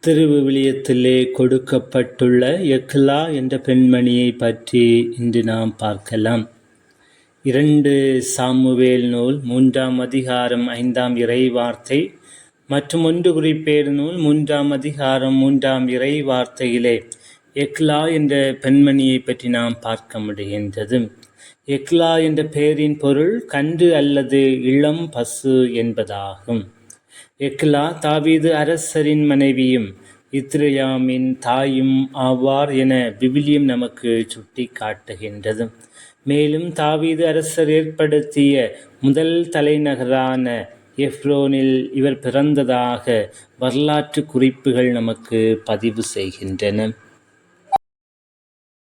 திருவிவிலியத்திலே கொடுக்கப்பட்டுள்ள எக்லா என்ற பெண்மணியை பற்றி இன்று நாம் பார்க்கலாம். 2 சாமுவேல் நூல் 3ஆம் அதிகாரம் 5ஆம் இறைவார்த்தை மற்றும் 1 குறிப்பேடு நூல் 3ஆம் அதிகாரம் 3ஆம் இறைவார்த்தையிலே எக்லா என்ற பெண்மணியை பற்றி நாம் பார்க்க முடிகின்றது. எக்லா என்ற பெயரின் பொருள் கன்று அல்லது இளம் பசு என்பதாகும். எக்லா தாவீது அரசரின் மனைவியும் இத்ரேயாமின் தாயும் ஆவார் என விவிலியம் நமக்கு சுட்டி காட்டுகின்றது. மேலும் தாவீது அரசர் ஏற்படுத்திய முதல் தலைநகரான எப்ரோனில் இவர் பிறந்ததாக வரலாற்று குறிப்புகள் நமக்கு பதிவு செய்கின்றன.